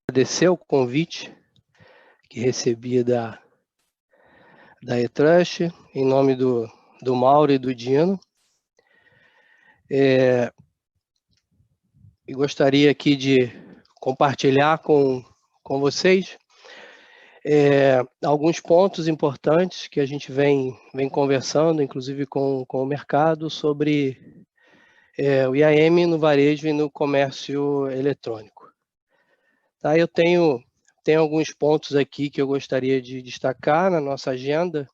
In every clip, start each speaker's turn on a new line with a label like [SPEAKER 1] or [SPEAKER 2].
[SPEAKER 1] Agradecer o convite que recebi da eTrust, em nome do Mauro e do Dino. E gostaria aqui de compartilhar com vocês alguns pontos importantes que a gente vem conversando, inclusive com o mercado, sobre o IAM no varejo e no comércio eletrônico. Tá, eu tenho alguns pontos aqui que eu gostaria de destacar na nossa agenda,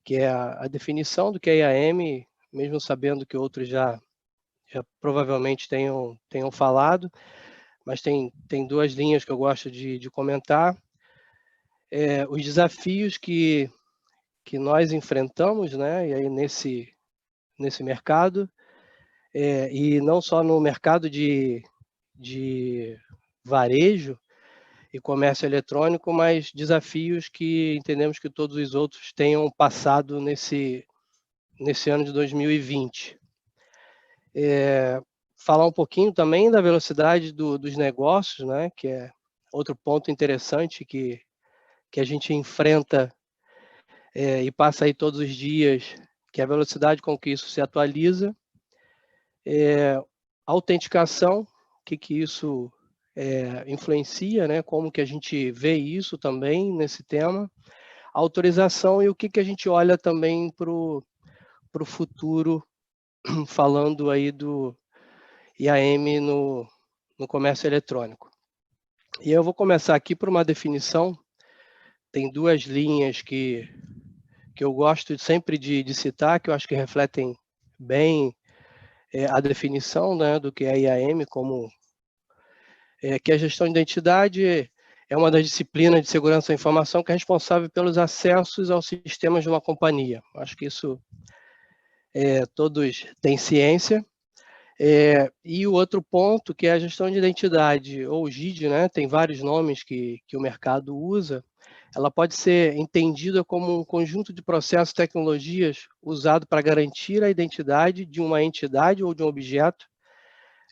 [SPEAKER 1] que é a definição do que é IAM, mesmo sabendo que outros já provavelmente tenham falado, mas tem duas linhas que eu gosto de comentar. Os desafios que nós enfrentamos, né, e aí nesse mercado, e não só no mercado de varejo e comércio eletrônico, mas desafios que entendemos que todos os outros tenham passado nesse ano de 2020. Falar um pouquinho também da velocidade dos negócios, né, que é outro ponto interessante que a gente enfrenta e passa aí todos os dias, que é a velocidade com que isso se atualiza. Autenticação, o que isso influencia, né, como que a gente vê isso também nesse tema. Autorização e o que a gente olha também para o futuro, falando aí do IAM no comércio eletrônico. E eu vou começar aqui por uma definição. Tem duas linhas que eu gosto sempre de citar, que eu acho que refletem bem a definição, né, do que é IAM, como que a gestão de identidade é uma das disciplinas de segurança da informação que é responsável pelos acessos aos sistemas de uma companhia. Acho que isso todos têm ciência. E o outro ponto, que é a gestão de identidade, ou GID, né, tem vários nomes que o mercado usa, ela pode ser entendida como um conjunto de processos e tecnologias usado para garantir a identidade de uma entidade ou de um objeto,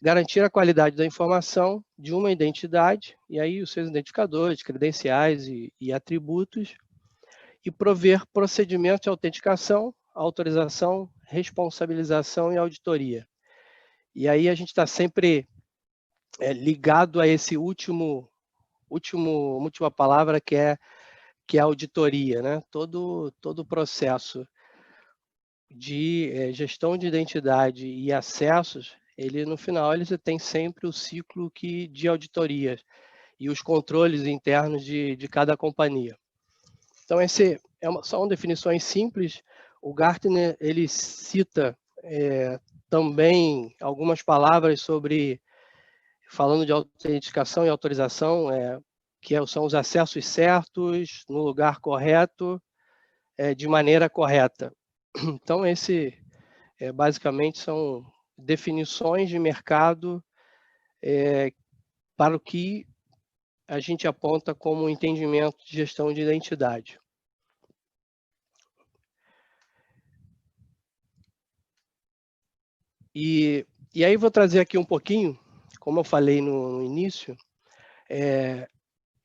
[SPEAKER 1] garantir a qualidade da informação de uma identidade, e aí os seus identificadores, credenciais e atributos, e prover procedimentos de autenticação, autorização, responsabilização e auditoria. E aí a gente está sempre ligado a esse última palavra, que é a auditoria, né? Todo o processo de gestão de identidade e acessos, ele no final ele tem sempre o ciclo de auditoria e os controles internos de cada companhia. Então são definições simples. O Gartner ele cita também algumas palavras falando de autenticação e autorização, são os acessos certos, no lugar correto, de maneira correta. Então, basicamente são definições de mercado para o que a gente aponta como entendimento de gestão de identidade. E aí vou trazer aqui um pouquinho, como eu falei no início,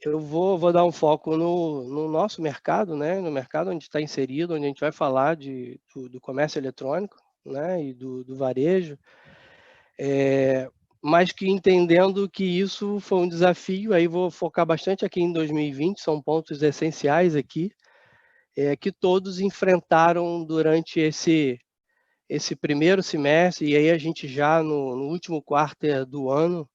[SPEAKER 1] eu vou dar um foco no nosso mercado, né? No mercado onde está inserido, onde a gente vai falar do comércio eletrônico, né? E do varejo, mas que entendendo que isso foi um desafio, aí vou focar bastante aqui em 2020, são pontos essenciais aqui, que todos enfrentaram durante esse primeiro semestre, e aí a gente já no último quarto do ano,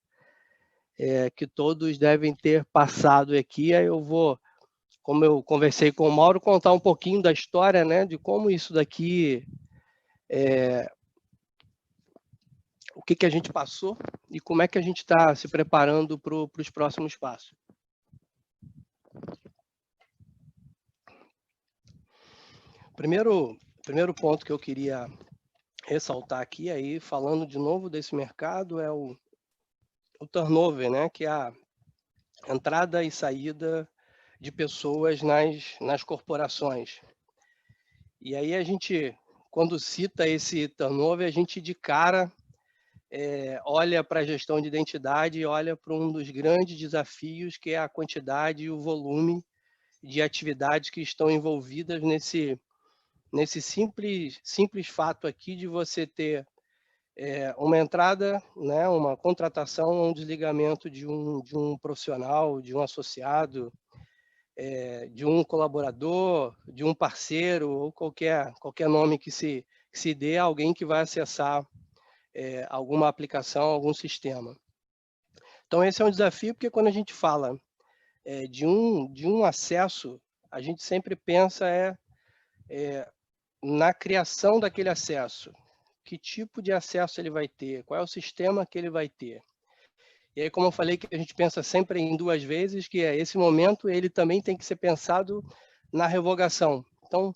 [SPEAKER 1] que todos devem ter passado aqui. Aí eu vou, como eu conversei com o Mauro, contar um pouquinho da história, né, de como isso daqui, o que a gente passou e como é que a gente está se preparando para os próximos passos. Primeiro ponto que eu queria ressaltar aqui, aí, falando de novo desse mercado, é o turnover, né, que é a entrada e saída de pessoas nas corporações. E aí a gente, quando cita esse turnover, a gente de cara olha para a gestão de identidade e olha para um dos grandes desafios, que é a quantidade e o volume de atividades que estão envolvidas nesse simples fato aqui de você ter uma entrada, né, uma contratação, um desligamento de um profissional, de um associado, de um colaborador, de um parceiro, ou qualquer nome que se dê a alguém que vai acessar alguma aplicação, algum sistema. Então, esse é um desafio, porque quando a gente fala de um acesso, a gente sempre pensa na criação daquele acesso. Que tipo de acesso ele vai ter? Qual é o sistema que ele vai ter? E aí, como eu falei, que a gente pensa sempre em duas vezes, que esse momento ele também tem que ser pensado na revogação. Então,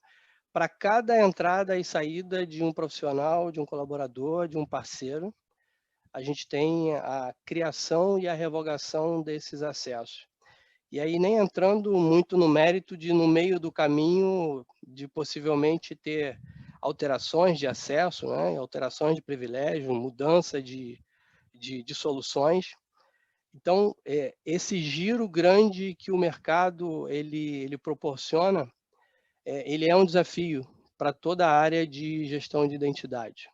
[SPEAKER 1] para cada entrada e saída de um profissional, de um colaborador, de um parceiro, a gente tem a criação e a revogação desses acessos. E aí, nem entrando muito no mérito de, no meio do caminho, de possivelmente ter alterações de acesso, né? Alterações de privilégio, mudança de soluções. Então, esse giro grande que o mercado ele proporciona, ele é um desafio para toda a área de gestão de identidade.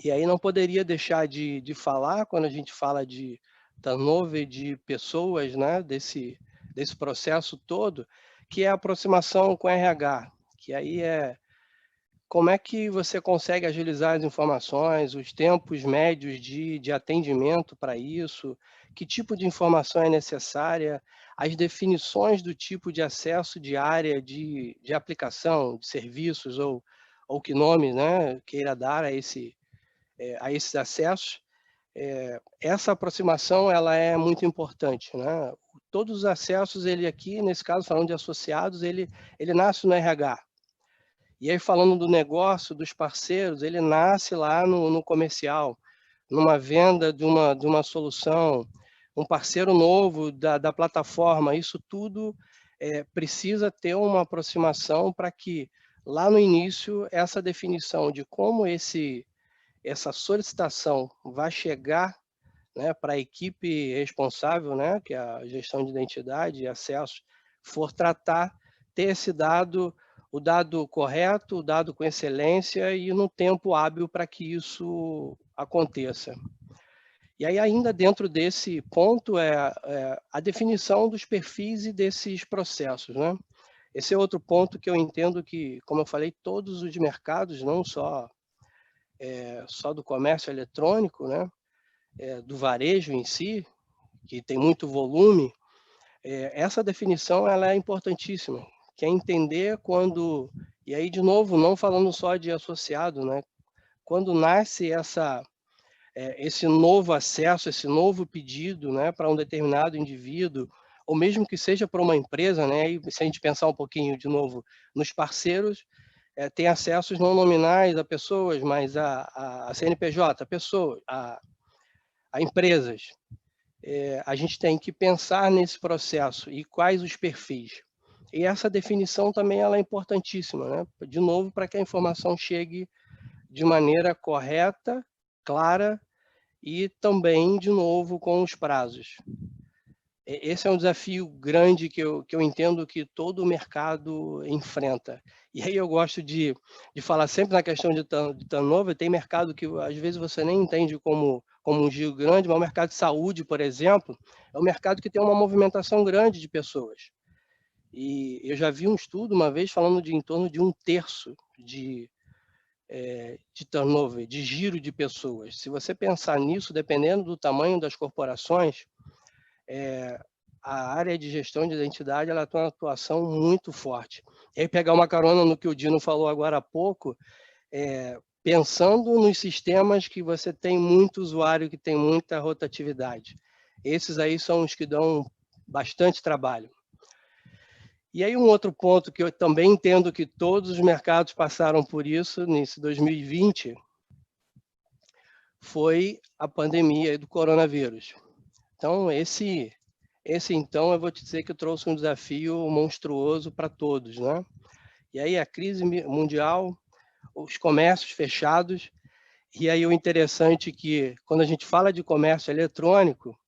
[SPEAKER 1] E aí não poderia deixar de falar, quando a gente fala de turnover de pessoas, né, desse processo todo, que é a aproximação com RH, que aí como é que você consegue agilizar as informações, os tempos médios de atendimento para isso, que tipo de informação é necessária, as definições do tipo de acesso de área de aplicação, de serviços, ou que nome, né, queira dar a esses acessos. Essa aproximação ela é muito importante, né? Todos os acessos, ele aqui, nesse caso, falando de associados, ele nasce no RH. E aí, falando do negócio, dos parceiros, ele nasce lá no comercial, numa venda de uma solução, um parceiro novo da plataforma. Isso tudo precisa ter uma aproximação para que, lá no início, essa definição de como essa solicitação vai chegar, né, para a equipe responsável, né, que é a gestão de identidade e acesso, for tratar, ter esse dado, o dado correto, o dado com excelência e no tempo hábil para que isso aconteça. E aí, ainda dentro desse ponto, a definição dos perfis e desses processos, né? Esse é outro ponto que eu entendo que, como eu falei, todos os mercados, não só do comércio eletrônico, né, do varejo em si, que tem muito volume, essa definição ela é importantíssima, que é entender quando, e aí de novo, não falando só de associado, né, quando nasce esse novo acesso, esse novo pedido, né, para um determinado indivíduo, ou mesmo que seja para uma empresa, né, e se a gente pensar um pouquinho de novo nos parceiros, tem acessos não nominais a pessoas, mas a CNPJ, a pessoas, a empresas. A gente tem que pensar nesse processo e quais os perfis. E essa definição também ela é importantíssima, né? De novo, para que a informação chegue de maneira correta, clara e também, de novo, com os prazos. Esse é um desafio grande que eu entendo que todo o mercado enfrenta. E aí eu gosto de falar sempre na questão de turnover, tem mercado que às vezes você nem entende como um giro grande, mas o mercado de saúde, por exemplo, é um mercado que tem uma movimentação grande de pessoas. E eu já vi um estudo uma vez falando de em torno de 1/3 de turnover, de giro de pessoas. Se você pensar nisso, dependendo do tamanho das corporações, a área de gestão de identidade ela tem uma atuação muito forte. E aí pegar uma carona no que o Dino falou agora há pouco, pensando nos sistemas que você tem muito usuário, que tem muita rotatividade. Esses aí são os que dão bastante trabalho. E aí um outro ponto que eu também entendo que todos os mercados passaram por isso nesse 2020 foi a pandemia do coronavírus. Então, então, eu vou te dizer que trouxe um desafio monstruoso para todos, né? E aí a crise mundial, os comércios fechados, E aí o interessante é que, quando a gente fala de comércio eletrônico,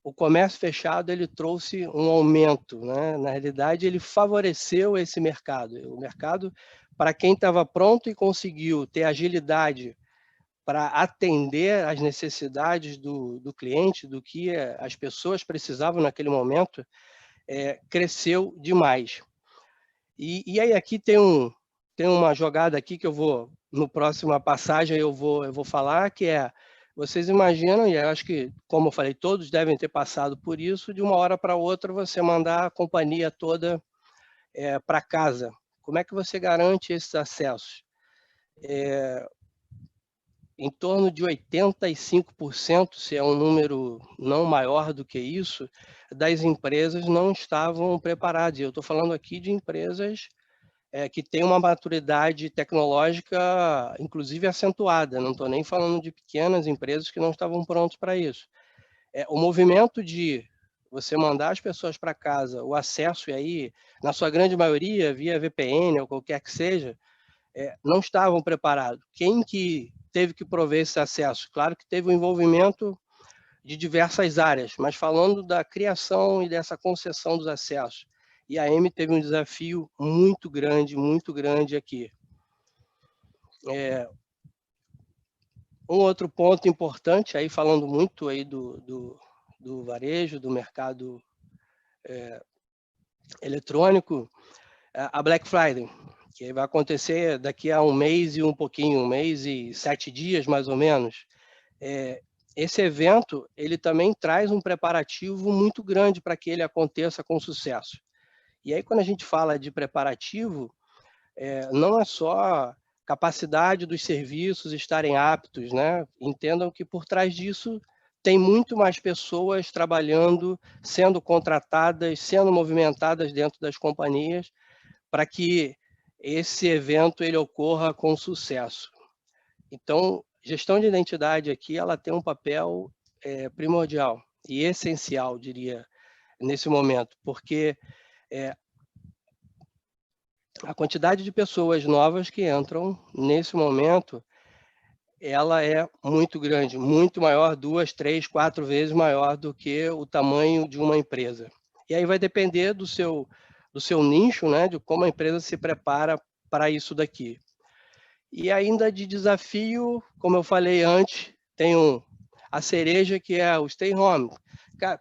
[SPEAKER 1] o comércio fechado ele trouxe um aumento, né? Na realidade, ele favoreceu esse mercado. O mercado, para quem estava pronto e conseguiu ter agilidade para atender às necessidades do cliente, do que as pessoas precisavam naquele momento, cresceu demais. E aí aqui tem uma jogada aqui que eu vou, no próxima passagem eu vou falar, que vocês imaginam, e eu acho que, como eu falei, todos devem ter passado por isso, de uma hora para outra você mandar a companhia toda para casa. Como é que você garante esses acessos? Em torno de 85%, se é um número não maior do que isso, das empresas não estavam preparadas. Eu estou falando aqui de empresas que têm uma maturidade tecnológica, inclusive acentuada. Não estou nem falando de pequenas empresas que não estavam prontas para isso. O movimento de você mandar as pessoas para casa, o acesso, e aí, na sua grande maioria, via VPN ou qualquer que seja, não estavam preparados. Quem que teve que prover esse acesso? Claro que teve o envolvimento de diversas áreas, mas falando da criação e dessa concessão dos acessos. E a AIM teve um desafio muito grande aqui. Um outro ponto importante, aí falando muito aí do varejo, do mercado eletrônico, a Black Friday, que vai acontecer daqui a um mês e um pouquinho, 1 mês e 7 dias, mais ou menos. Esse evento, ele também traz um preparativo muito grande para que ele aconteça com sucesso. E aí, quando a gente fala de preparativo, não é só capacidade dos serviços estarem aptos, né? Entendam que por trás disso tem muito mais pessoas trabalhando, sendo contratadas, sendo movimentadas dentro das companhias, para que esse evento ele ocorra com sucesso. Então, gestão de identidade aqui, ela tem um papel primordial e essencial, diria, nesse momento, porque a quantidade de pessoas novas que entram nesse momento, ela é muito grande, muito maior, 2, 3, 4 vezes maior do que o tamanho de uma empresa. E aí vai depender do seu nicho, né, de como a empresa se prepara para isso daqui. E ainda de desafio, como eu falei antes, tem a cereja que é o stay home.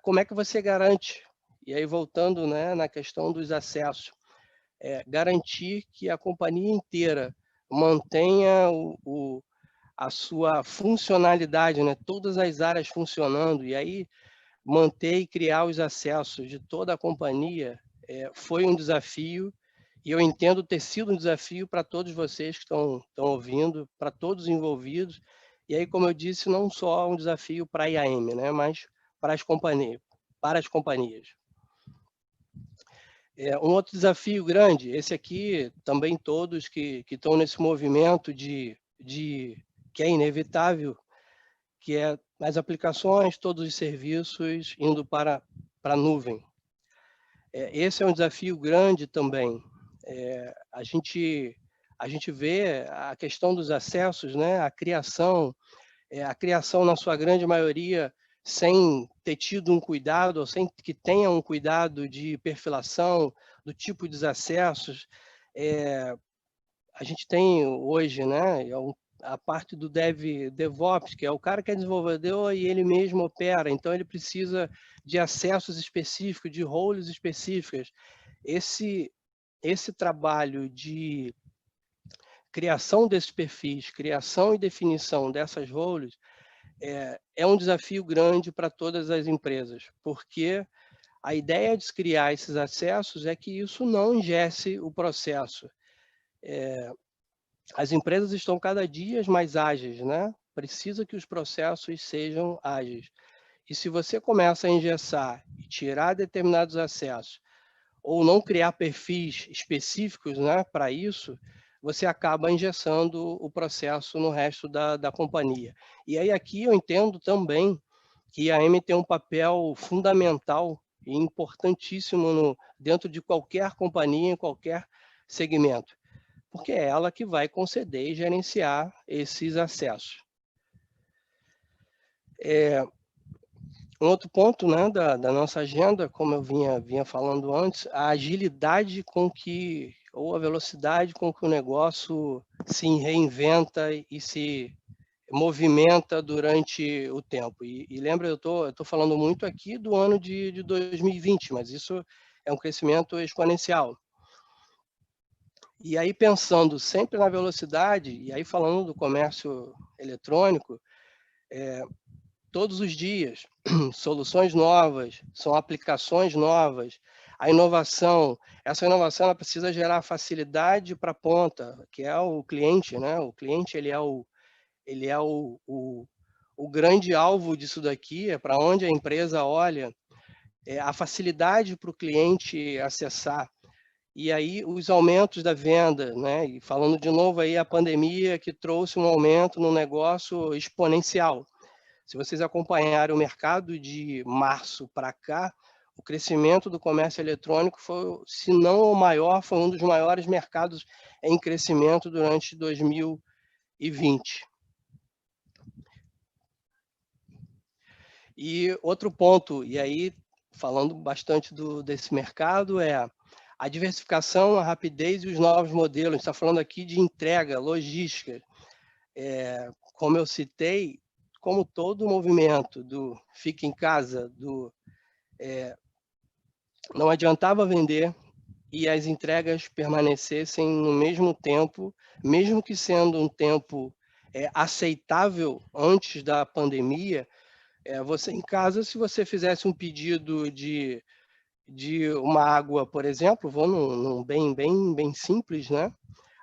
[SPEAKER 1] Como é que você garante? E aí voltando, né, na questão dos acessos, garantir que a companhia inteira mantenha a sua funcionalidade, né, todas as áreas funcionando, e aí manter e criar os acessos de toda a companhia foi um desafio. E eu entendo ter sido um desafio para todos vocês que estão ouvindo, para todos os envolvidos. E aí, como eu disse, não só um desafio para a IAM, né, mas para as companhias. Um outro desafio grande, esse aqui também todos que estão nesse movimento que é inevitável, que é as aplicações, todos os serviços indo para a nuvem. Esse é um desafio grande também. A gente vê a questão dos acessos, né? A criação na sua grande maioria sem ter tido um cuidado, ou sem que tenha um cuidado de perfilação do tipo de acessos. A gente tem hoje, né, a parte do DevOps, que é o cara que é desenvolvedor e ele mesmo opera, então ele precisa de acessos específicos, de roles específicos. Esse trabalho de criação desses perfis, criação e definição dessas roles, é um desafio grande para todas as empresas, porque a ideia de criar esses acessos é que isso não engesse o processo. As empresas estão cada dia mais ágeis, né? Precisa que os processos sejam ágeis. E se você começa a engessar e tirar determinados acessos, ou não criar perfis específicos, né, para isso, você acaba engessando o processo no resto da companhia. E aí aqui eu entendo também que a AIM tem um papel fundamental e importantíssimo dentro de qualquer companhia, em qualquer segmento. porque é ela que vai conceder e gerenciar esses acessos. Um outro ponto, né, da nossa agenda, como eu vinha falando antes, a agilidade com que, ou a velocidade com que o negócio se reinventa e se movimenta durante o tempo. E lembra, eu tô falando muito aqui do ano de 2020, mas isso é um crescimento exponencial. E aí, pensando sempre na velocidade, e aí falando do comércio eletrônico, todos os dias, soluções novas, são aplicações novas, a inovação, essa inovação ela precisa gerar facilidade para a ponta, que é o cliente, né? O cliente ele é o grande alvo disso daqui, é para onde a empresa olha, a facilidade para o cliente acessar. E aí os aumentos da venda, né? E falando de novo aí a pandemia que trouxe um aumento no negócio exponencial. Se vocês acompanharem o mercado de março para cá, o crescimento do comércio eletrônico foi, se não o maior, foi um dos maiores mercados em crescimento durante 2020. E outro ponto, e aí falando bastante desse mercado, é a diversificação, a rapidez e os novos modelos. A gente está falando aqui de entrega, logística. Como eu citei, como todo movimento do fica em casa, não adiantava vender e as entregas permanecessem no mesmo tempo, mesmo que sendo um tempo aceitável antes da pandemia. Você em casa, se você fizesse um pedido de uma água, por exemplo, vou num bem simples, né?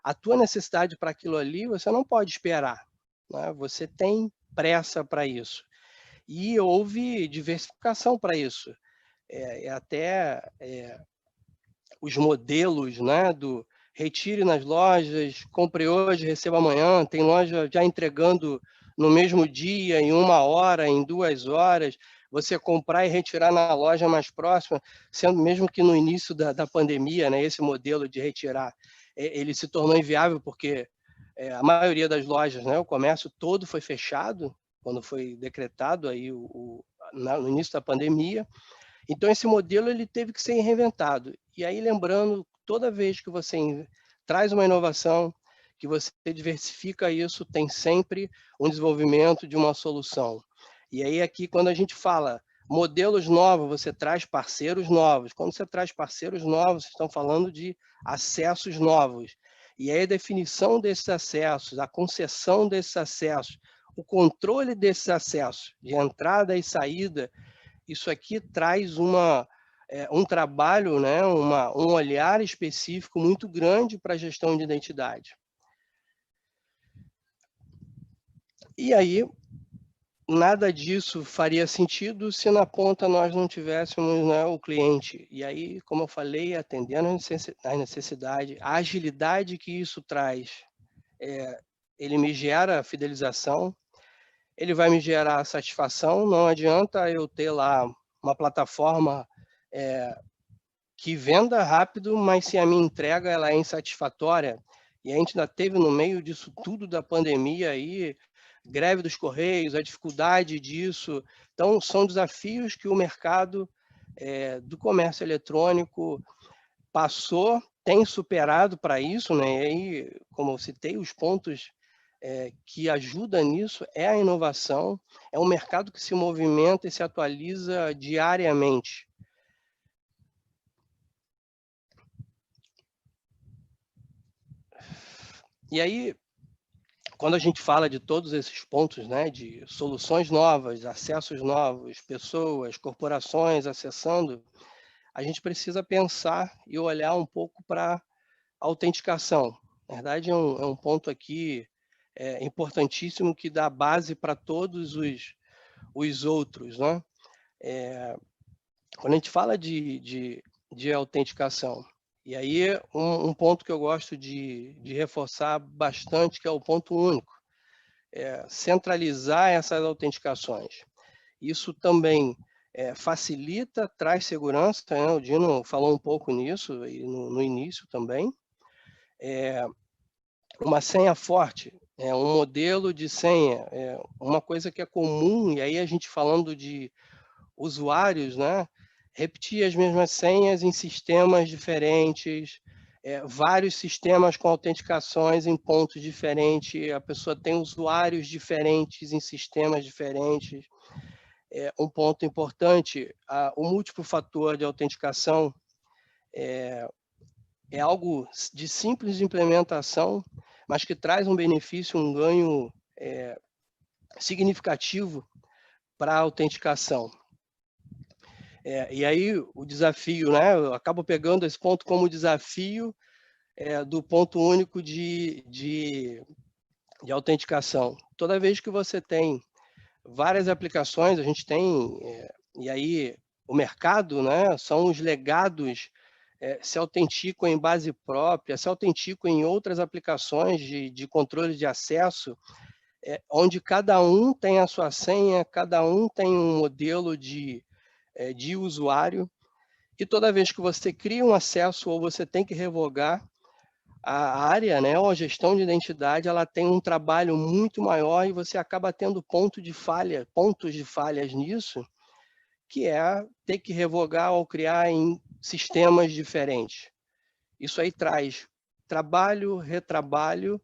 [SPEAKER 1] A tua necessidade para aquilo ali, você não pode esperar, né? Você tem pressa para isso. E houve diversificação para isso. Os modelos, né, do retire nas lojas, compre hoje, receba amanhã, tem loja já entregando no mesmo dia, em 1 hora, em 2 horas, você comprar e retirar na loja mais próxima, sendo mesmo que no início da pandemia, né, esse modelo de retirar, ele se tornou inviável porque a maioria das lojas, né, o comércio todo foi fechado, quando foi decretado aí no início da pandemia. Então esse modelo ele teve que ser reinventado. E aí lembrando, toda vez que você traz uma inovação, que você diversifica isso, tem sempre um desenvolvimento de uma solução. E aí aqui quando a gente fala modelos novos, você traz parceiros novos. Quando você traz parceiros novos, vocês estão falando de acessos novos. E aí a definição desses acessos, a concessão desses acessos, o controle desses acessos, de entrada e saída, isso aqui traz um trabalho, né, um olhar específico muito grande para a gestão de identidade. E aí, nada disso faria sentido se na ponta nós não tivéssemos, né, o cliente. E aí, como eu falei, atendendo a necessidade, a agilidade que isso traz, ele me gera fidelização, ele vai me gerar satisfação. Não adianta eu ter lá uma plataforma que venda rápido, mas se a minha entrega ela é insatisfatória, e a gente ainda teve no meio disso tudo da pandemia aí, greve dos Correios, a dificuldade disso. Então, são desafios que o mercado do comércio eletrônico passou, tem superado para isso, né? E aí, como eu citei, os pontos que ajudam nisso é a inovação, é um mercado que se movimenta e se atualiza diariamente. E aí, quando a gente fala de todos esses pontos, né, de soluções novas, acessos novos, pessoas, corporações acessando, a gente precisa pensar e olhar um pouco para a autenticação. Na verdade, é um ponto aqui importantíssimo que dá base para todos os outros, né? Quando a gente fala de autenticação, e aí um ponto que eu gosto de reforçar bastante, que é o ponto único. Centralizar essas autenticações. Isso também facilita, traz segurança, né? O Dino falou um pouco nisso no início também. uma senha forte, um modelo de senha, uma coisa que é comum, e aí a gente falando de usuários, né? Repetir as mesmas senhas em sistemas diferentes, vários sistemas com autenticações em pontos diferentes, a pessoa tem usuários diferentes em sistemas diferentes. Um ponto importante, o múltiplo fator de autenticação é algo de simples implementação, mas que traz um benefício, um ganho significativo para a autenticação. E aí o desafio, né? Eu acabo pegando esse ponto como desafio do ponto único de autenticação. Toda vez que você tem várias aplicações, a gente tem, e aí o mercado, né? São os legados, se autenticam em base própria, se autenticam em outras aplicações de controle de acesso, onde cada um tem a sua senha, cada um tem um modelo de usuário, e toda vez que você cria um acesso ou você tem que revogar, a área, né, ou a gestão de identidade, ela tem um trabalho muito maior e você acaba tendo pontos de falhas nisso, que é ter que revogar ou criar em sistemas diferentes. Isso aí traz trabalho, retrabalho,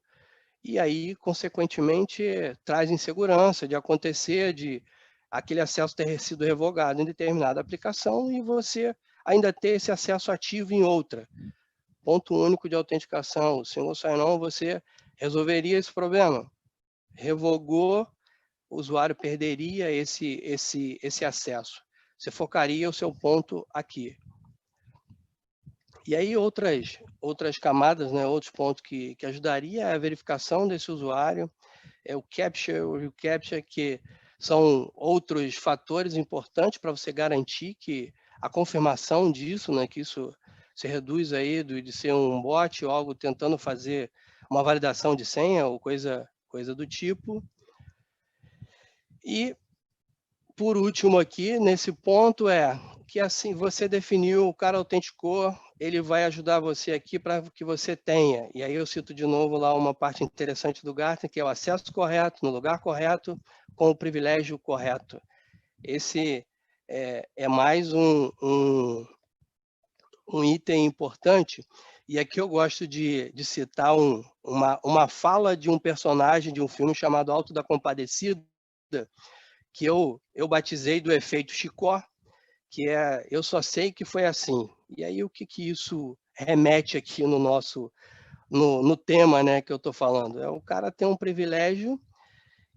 [SPEAKER 1] e aí, consequentemente, traz insegurança de acontecer, de aquele acesso ter sido revogado em determinada aplicação e você ainda ter esse acesso ativo em outra. Ponto único de autenticação, o single sign-on, você resolveria esse problema. Revogou, o usuário perderia esse acesso. Você focaria o seu ponto aqui. E aí outras camadas, né, outros pontos que ajudaria a verificação desse usuário, o captcha, o reCAPTCHA, que são outros fatores importantes para você garantir que a confirmação disso, né, que isso se reduz aí de ser um bot ou algo tentando fazer uma validação de senha ou coisa do tipo. E, por último aqui, nesse ponto que assim, você definiu, o cara autenticou, ele vai ajudar você aqui para que você tenha. E aí eu cito de novo lá uma parte interessante do Gartner, que é o acesso correto, no lugar correto, com o privilégio correto. Esse é mais um item importante. E aqui eu gosto de citar uma fala de um personagem de um filme chamado Alto da Compadecida, que eu batizei do efeito Chicó, que eu só sei que foi assim. E aí o que isso remete aqui no tema, né, que eu estou falando? O cara tem um privilégio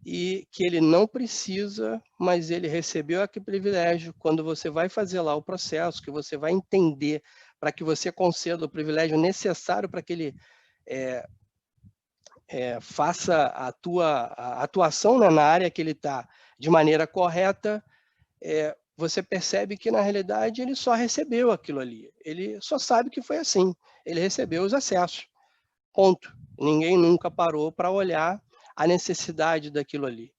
[SPEAKER 1] e que ele não precisa, mas ele recebeu aquele privilégio. Quando você vai fazer lá o processo, que você vai entender para que você conceda o privilégio necessário para que ele faça a atuação, né, na área que ele está de maneira correta, você percebe que, na realidade, ele só recebeu aquilo ali. Ele só sabe que foi assim. Ele recebeu os acessos. Ponto. Ninguém nunca parou para olhar a necessidade daquilo ali.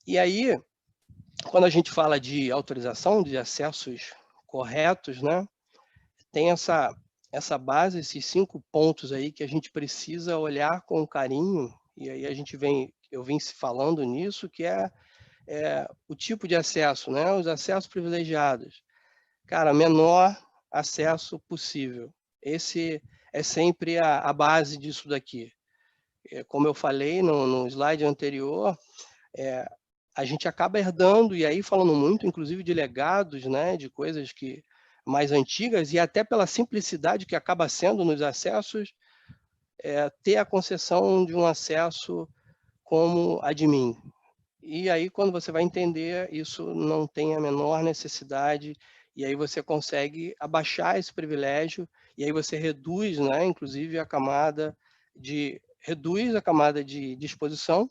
[SPEAKER 1] E aí, quando a gente fala de autorização de acessos corretos, né, tem essa base, esses 5 pontos aí que a gente precisa olhar com carinho, e aí eu vim falando nisso, que o tipo de acesso, né? Os acessos privilegiados. Cara, menor acesso possível. Esse é sempre a base disso daqui. Como eu falei no slide anterior, a gente acaba herdando, e aí falando muito, inclusive, de legados, né? De coisas mais antigas, e até pela simplicidade que acaba sendo nos acessos, ter a concessão de um acesso como admin. E aí, quando você vai entender, isso não tem a menor necessidade, e aí você consegue abaixar esse privilégio, e aí você reduz, né, inclusive, reduz a camada de exposição,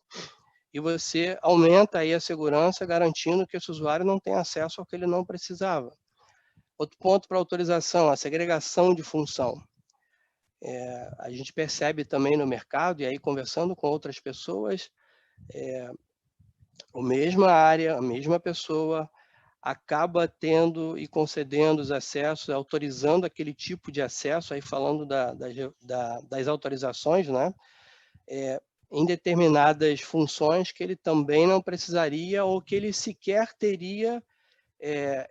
[SPEAKER 1] e você aumenta aí a segurança, garantindo que esse usuário não tem acesso ao que ele não precisava. Outro ponto para autorização, a segregação de função. A gente percebe também no mercado, e aí conversando com outras pessoas, a mesma área, a mesma pessoa, acaba tendo e concedendo os acessos, autorizando aquele tipo de acesso, aí falando das autorizações, né? Em determinadas funções que ele também não precisaria ou que ele sequer teria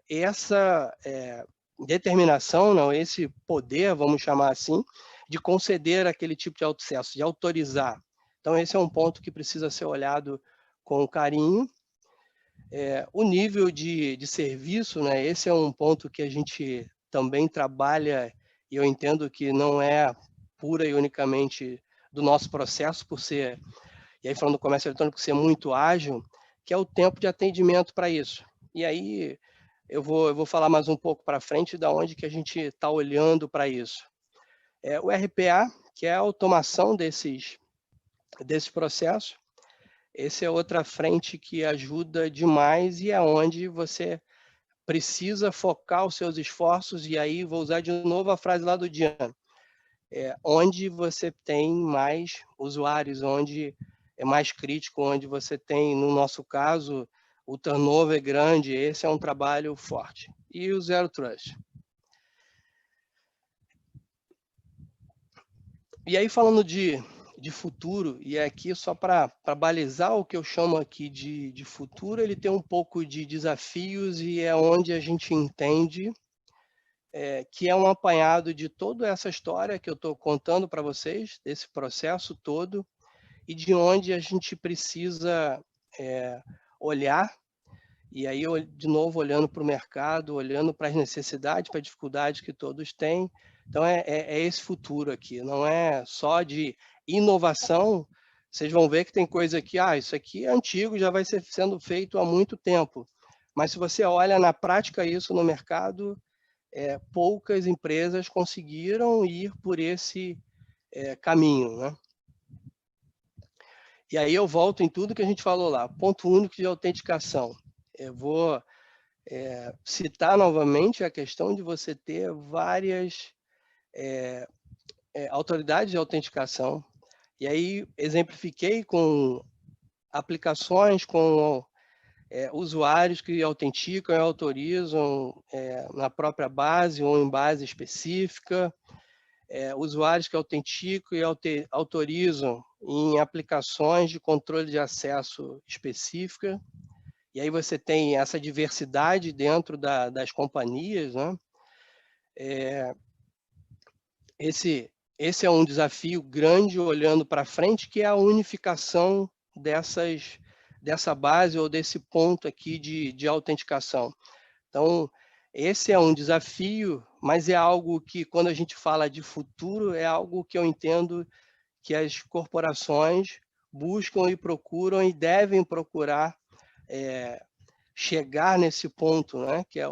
[SPEAKER 1] essa determinação, não, esse poder, vamos chamar assim, de conceder aquele tipo de acesso, de autorizar. Então, esse é um ponto que precisa ser olhado com carinho. O nível de serviço, né, esse é um ponto que a gente também trabalha, e eu entendo que não é pura e unicamente do nosso processo, por ser, e aí falando do comércio eletrônico, ser muito ágil, que é o tempo de atendimento para isso. E aí eu vou falar mais um pouco para frente da onde que a gente está olhando para isso. O RPA, que é a automação desses processos, esse é outra frente que ajuda demais e é onde você precisa focar os seus esforços, e aí vou usar de novo a frase lá do Diana, onde você tem mais usuários, onde é mais crítico, onde você tem, no nosso caso, o turnover é grande, esse é um trabalho forte. E o Zero Trust. E aí falando de futuro, e aqui só para balizar o que eu chamo aqui de futuro, ele tem um pouco de desafios e é onde a gente entende que é um apanhado de toda essa história que eu estou contando para vocês, desse processo todo, e de onde a gente precisa olhar, e aí de novo olhando para o mercado, olhando para as necessidades, para as dificuldades que todos têm. Então é esse futuro aqui, não é só de inovação. Vocês vão ver que tem coisa aqui, isso aqui é antigo, já vai ser sendo feito há muito tempo. Mas se você olha na prática isso no mercado, poucas empresas conseguiram ir por esse caminho, né? E aí eu volto em tudo que a gente falou lá, ponto único de autenticação. Eu vou citar novamente a questão de você ter várias autoridades de autenticação, e aí exemplifiquei com aplicações, com usuários que autenticam e autorizam na própria base ou em base específica, usuários que autenticam e autorizam em aplicações de controle de acesso específica, e aí você tem essa diversidade dentro das companhias, né? Esse é um desafio grande olhando para frente, que é a unificação dessa base ou desse ponto aqui de autenticação. Então, esse é um desafio, mas é algo que, quando a gente fala de futuro, é algo que eu entendo que as corporações buscam e procuram e devem procurar chegar nesse ponto, né? Que é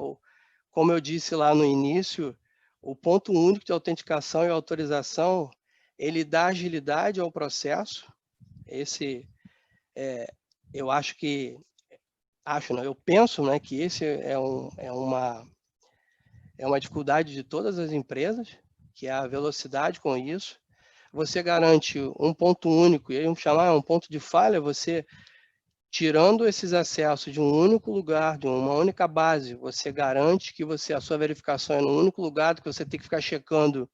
[SPEAKER 1] como eu disse lá no início, o ponto único de autenticação e autorização, ele dá agilidade ao processo. Eu acho que, não, eu penso, né, que esse é uma dificuldade de todas as empresas, que é a velocidade com isso. Você garante um ponto único, e aí vamos chamar um ponto de falha, você tirando esses acessos de um único lugar, de uma única base, você garante que a sua verificação é no único lugar, que você tem que ficar checando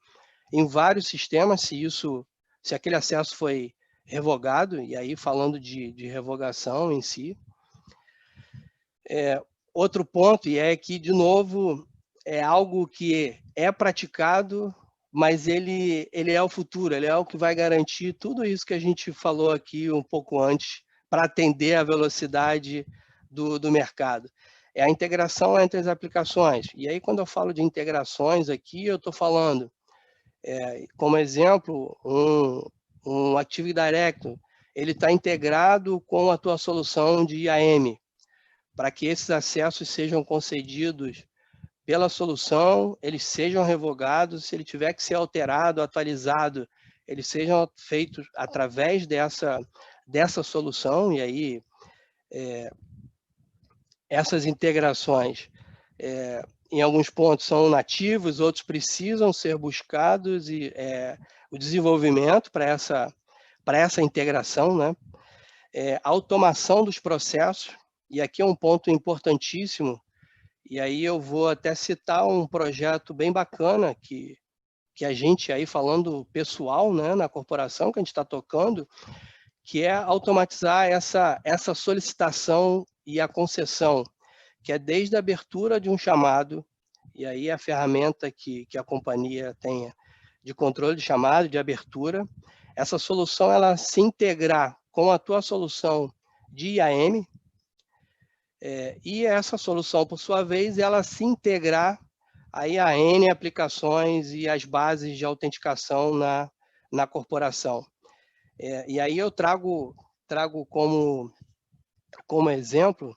[SPEAKER 1] em vários sistemas se aquele acesso foi revogado, e aí falando de revogação em si. Outro ponto, e é que, de novo, é algo que é praticado, mas ele é o futuro, ele é o que vai garantir tudo isso que a gente falou aqui um pouco antes, para atender a velocidade do mercado. É a integração entre as aplicações. E aí, quando eu falo de integrações aqui, eu estou falando, como exemplo, um Active Directory, ele está integrado com a tua solução de IAM, para que esses acessos sejam concedidos pela solução, eles sejam revogados, se ele tiver que ser alterado, atualizado, eles sejam feitos através dessa solução, e aí essas integrações, em alguns pontos são nativos, outros precisam ser buscados, e o desenvolvimento para essa integração, né? Automação dos processos, e aqui é um ponto importantíssimo, E aí eu vou até citar um projeto bem bacana que a gente aí falando pessoal, né, na corporação que a gente está tocando, que é automatizar essa solicitação e a concessão, que é desde a abertura de um chamado, e aí a ferramenta que a companhia tenha de controle de chamado, de abertura, essa solução ela se integrar com a tua solução de IAM, e essa solução, por sua vez, ela se integrar aí a N aplicações e as bases de autenticação na corporação. E aí eu trago como exemplo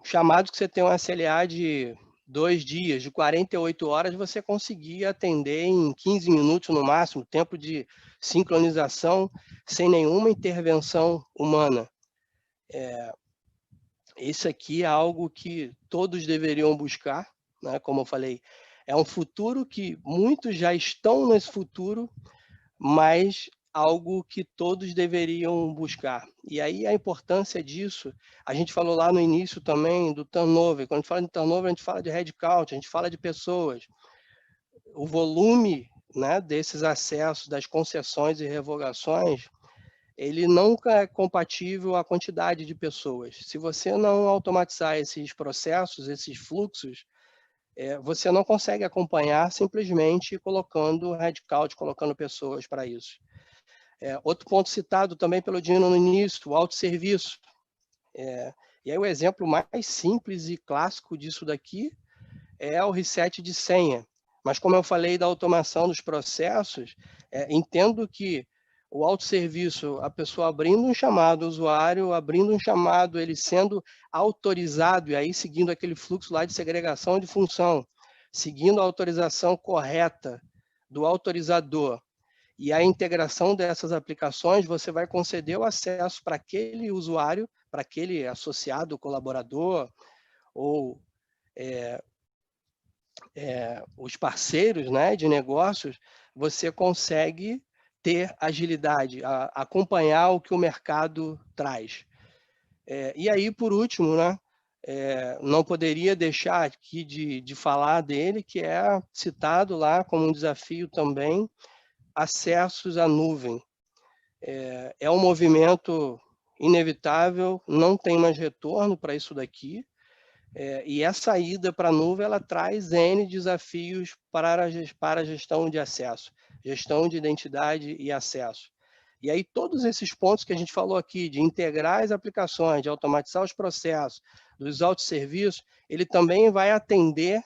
[SPEAKER 1] chamados que você tem um SLA de 2 dias, de 48 horas, você conseguir atender em 15 minutos no máximo, tempo de sincronização sem nenhuma intervenção humana. Isso aqui é algo que todos deveriam buscar, né? Como eu falei, é um futuro que muitos já estão nesse futuro, mas algo que todos deveriam buscar. E aí a importância disso, a gente falou lá no início também do turnover. Quando a gente fala de turnover, a gente fala de headcount, a gente fala de pessoas. O volume, né, desses acessos, das concessões e revogações, ele nunca é compatível à quantidade de pessoas. Se você não automatizar esses processos, esses fluxos, você não consegue acompanhar simplesmente colocando headcount, colocando pessoas para isso. Outro ponto citado também pelo Dino no início, o autosserviço. E aí o exemplo mais simples e clássico disso daqui é o reset de senha. Mas como eu falei da automação dos processos, entendo que o autosserviço, a pessoa abrindo um chamado, o usuário abrindo um chamado, ele sendo autorizado, e aí seguindo aquele fluxo lá de segregação de função, seguindo a autorização correta do autorizador, e a integração dessas aplicações, você vai conceder o acesso para aquele usuário, para aquele associado, colaborador, ou os parceiros, né, de negócios, você consegue ter agilidade, acompanhar o que o mercado traz. E aí, por último, né, não poderia deixar aqui de falar dele, que é citado lá como um desafio também, acessos à nuvem. É um movimento inevitável, não tem mais retorno para isso daqui, e essa ida para a nuvem, ela traz N desafios para a gestão de acesso, gestão de identidade e acesso. E aí todos esses pontos que a gente falou aqui, de integrar as aplicações, de automatizar os processos, dos autosserviços, ele também vai atender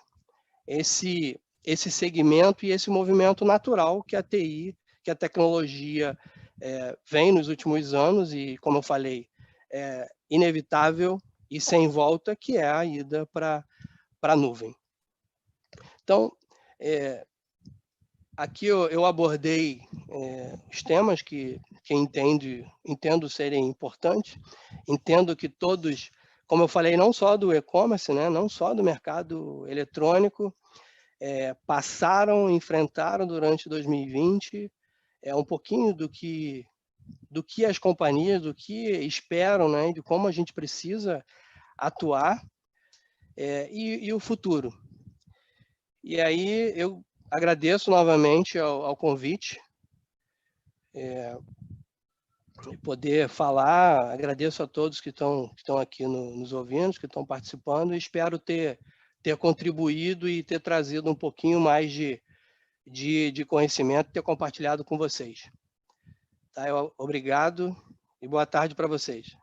[SPEAKER 1] esse segmento e esse movimento natural que a TI, que a tecnologia vem nos últimos anos e, como eu falei, é inevitável e sem volta, que é a ida para a nuvem. Então, aqui eu abordei os temas que entendo serem importantes, entendo que todos, como eu falei, não só do e-commerce, né, não só do mercado eletrônico, enfrentaram durante 2020, um pouquinho do que as companhias, do que esperam, né, de como a gente precisa atuar, e o futuro. E aí eu agradeço novamente ao convite, poder falar, agradeço a todos que estão aqui nos ouvindo, que estão participando, e espero ter contribuído e ter trazido um pouquinho mais de conhecimento, ter compartilhado com vocês. Tá? Obrigado e boa tarde para vocês.